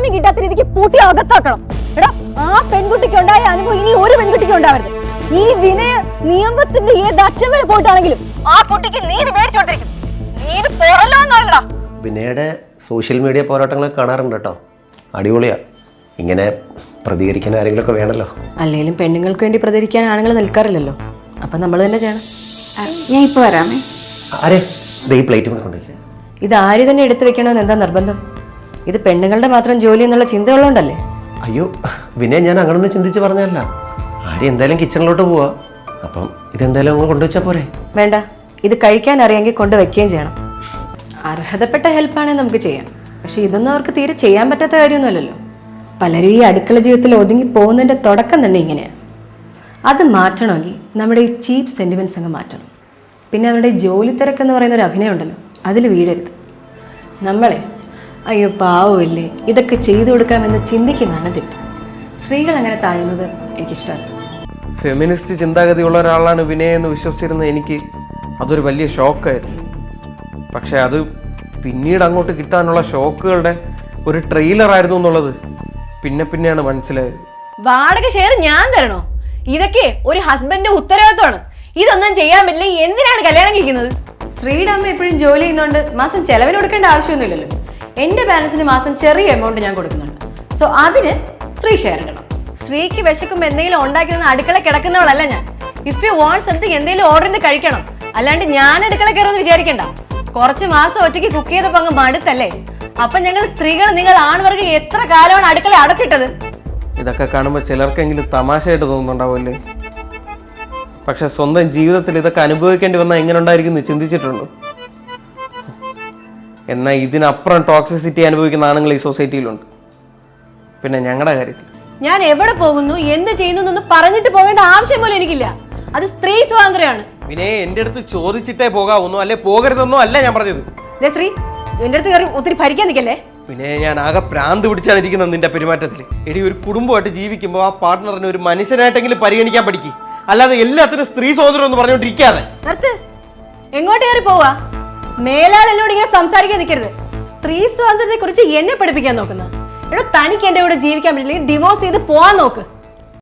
ഇനി കിട്ടാത്ത രീതിക്ക് പൂട്ടി അകത്താക്കണം. എടാ, ആ പെൺകുട്ടിക്ക് ഉണ്ടായ അനുഭവം ഇനി ഒരു പെൺകുട്ടിക്ക് ഉണ്ടാവരുത്. ഈ വിനയ നിയമത്തിന്റെ ഏത് അറ്റം വരെ പോയിട്ടാണെങ്കിലും ആ കുട്ടിക്ക് നീതി മേടിച്ചു കൊടുത്തിരിക്കും. നീതി പോറല്ലോ എന്നല്ലടാ. വിനയുടെ സോഷ്യൽ മീഡിയ പോരാട്ടങ്ങളൊക്കെ കാണാറുണ്ട് കേട്ടോ, അടിപൊളിയാ. ഇങ്ങനെ പ്രതികരിക്കാൻ ആരെങ്കിലുമൊക്കെ വേണമല്ലോ. അല്ലെങ്കിലും പെണ്ണുങ്ങൾക്ക് വേണ്ടി പ്രതികരിക്കാൻ ആണുങ്ങൾ നിൽക്കാറില്ലല്ലോ, അപ്പം നമ്മൾ തന്നെ ചെയ്യണം. ഞാൻ ഇപ്പോൾ വരാമേ. ആരെ ഈ പ്ലേറ്റ് കൊണ്ടുപോയി ഇത് ആര് തന്നെ എടുത്തു വെക്കണമെന്ന് എന്താ നിർബന്ധം? ഇത് പെണ്ണുങ്ങളുടെ മാത്രം ജോലി എന്നുള്ള ചിന്ത ഉള്ളതുകൊണ്ടല്ലേ? അയ്യോ വിനയ, ഞാൻ അങ്ങനൊന്നും ചിന്തിച്ച് പറഞ്ഞല്ല. ആര്യ എന്തായാലും കിച്ചണിലോട്ട് പോവാ, അപ്പം ഇതെന്തായാലും അങ്ങ് കൊണ്ടുവച്ചാൽ പോരെ? വേണ്ട, ഇത് കഴിക്കാൻ അറിയാമെങ്കിൽ കൊണ്ടുവയ്ക്കുകയും ചെയ്യണം. അർഹതപ്പെട്ട ഹെൽപ്പാണെങ്കിൽ നമുക്ക് ചെയ്യാം, പക്ഷെ ഇതൊന്നും അവർക്ക് തീരെ ചെയ്യാൻ പറ്റാത്ത കാര്യമൊന്നുമല്ലല്ലോ. പലരും ഈ അടുക്കള ജീവിതത്തിൽ ഒതുങ്ങി പോകുന്നതിൻ്റെ തുടക്കം തന്നെ ഇങ്ങനെയാണ്. അത് മാറ്റണമെങ്കിൽ നമ്മുടെ ഈ ചീപ്പ് സെൻറ്റിമെൻറ്റ്സ് അങ്ങ് മാറ്റണം. പിന്നെ അവരുടെ ജോലി തിരക്കെന്ന് പറയുന്ന ഒരു അഭിനയം ഉണ്ടല്ലോ, അതിൽ വീഴരുത്. നമ്മളെ അയ്യോ പാവമില്ലേ ഇതൊക്കെ ചെയ്തു കൊടുക്കാമെന്ന് ചിന്തിക്കുന്നതാണ് തെറ്റ്. സ്ത്രീകൾ അങ്ങനെ താഴുന്നത് എനിക്കിഷ്ടമല്ല. ഫെമിനിസ്റ്റ് ചിന്താഗതിയുള്ള ഒരാളാണ് വിനയ എന്ന് വിശ്വസിച്ചിരുന്ന എനിക്ക് അതൊരു വലിയ ഷോക്കായിരുന്നു. പക്ഷെ അത് പിന്നീട് അങ്ങോട്ട് കിട്ടാനുള്ള ഷോക്കുകളുടെ ഒരു ട്രെയിലറായിരുന്നു എന്നുള്ളത് പിന്നെയാണ് മനസ്സിലായത്. വാടക ഷെയർ ഞാൻ തരണോ? ഇതൊക്കെ ഒരു ഹസ്ബൻഡിന്റെ ഉത്തരവാദിത്വമാണ്. ഇതൊന്നും ചെയ്യാൻ പറ്റില്ല. എന്തിനാണ് കല്യാണം കഴിക്കുന്നത്? സ്ത്രീയുടെ അമ്മ എപ്പോഴും ജോലി ചെയ്യുന്നതുകൊണ്ട് മാസം ചെലവിന് കൊടുക്കേണ്ട ആവശ്യമൊന്നുമില്ലല്ലോ. എൻ്റെ പാരൻസിന് മാസം ചെറിയ എമൗണ്ട് ഞാൻ കൊടുക്കുന്നുണ്ട്. സോ അതിന് സ്ത്രീ ഷെയർ ഇടണം. സ്ത്രീക്ക് വിശക്കും എന്തെങ്കിലും ഉണ്ടാക്കുന്ന അടുക്കള കിടക്കുന്നവളല്ല ഞാൻ. ഇഫ് യു വാണ്ട് സംതിങ് എന്തെങ്കിലും ഓർഡർ ചെയ്ത് കഴിക്കണം, അല്ലാണ്ട് ഞാൻ അടുക്കള കയറുമെന്ന് വിചാരിക്കണ്ട. കുറച്ച് മാസം ഒറ്റയ്ക്ക് കുക്ക് ചെയ്തപ്പോ അങ്ങ് മടുത്തല്ലേ? അപ്പൊ ഞങ്ങൾ സ്ത്രീകൾ, നിങ്ങൾ ആൺവർഗം എത്ര കാലമാണ് അടുക്കള അടച്ചിട്ടത്? ഇതൊക്കെ കാണുമ്പോൾ ചിലർക്കെങ്കിലും തമാശയായിട്ട് തോന്നുന്നുണ്ടാവുമല്ലേ? പക്ഷെ സ്വന്തം ജീവിതത്തിൽ ഇതൊക്കെ അനുഭവിക്കേണ്ടി വന്നാൽ എങ്ങനെ ഉണ്ടായിരിക്കും ചിന്തിച്ചിട്ടുണ്ടോ? എന്നാൽ ഇതിനപ്പുറം ടോക്സിസിറ്റി അനുഭവിക്കുന്ന ആണുങ്ങൾ ഈ സൊസൈറ്റിയിലുണ്ട്. പിന്നെ ഞങ്ങളുടെ കാര്യത്തിൽ ഞാൻ എവിടെ പോകുന്നു, എന്ത് ചെയ്യുന്നു എന്നൊന്നും പറഞ്ഞിട്ട് പോകേണ്ട ആവശ്യം പോലും എനിക്കില്ല. അത് സ്ത്രീ സ്വാതന്ത്ര്യമാണ്. പിന്നെ എന്റെ അടുത്ത് ചോദിച്ചിട്ടേ പോകാവുന്നു, അല്ലെ പോകരുതെന്നോ അല്ല ഞാൻ പറഞ്ഞത്. ശ്രീ, എന്റെ അടുത്ത് കയറി ഒത്തിരി ഭരിക്കാൻ നിൽക്കല്ലേ. പിന്നെ ഞാൻ ആകെ പ്രാന്ത് പിടിച്ചാണ് ഇരിക്കുന്നത് നിന്റെ പെരുമാറ്റത്തിൽ. എടി, ഒരു കുടുംബമായിട്ട് ജീവിക്കുമ്പോൾ ആ പാർട്ട്ണറിനെ ഒരു മനുഷ്യനായിട്ടെങ്കിലും പരിഗണിക്കാൻ പഠിക്കും, അല്ലാതെ എല്ലാത്തിനും സ്ത്രീ സ്വാതന്ത്ര്യം എന്ന് പറഞ്ഞോണ്ടിരിക്കാതെ. നിർത്ത്. എങ്ങോട്ട് കയറി പോവാ? മേലാൽ എന്നോട് ഇങ്ങനെ സംസാരിക്കാൻ നിൽക്കരുത്. സ്ത്രീ സ്വാതന്ത്ര്യത്തെ കുറിച്ച് എന്നെ പഠിപ്പിക്കാൻ നോക്കുന്ന. എടോ, തനിക്ക് എന്റെ കൂടെ ജീവിക്കാൻ പറ്റില്ലെങ്കിൽ ഡിവോഴ്സ് ചെയ്ത് പോവാൻ നോക്ക്.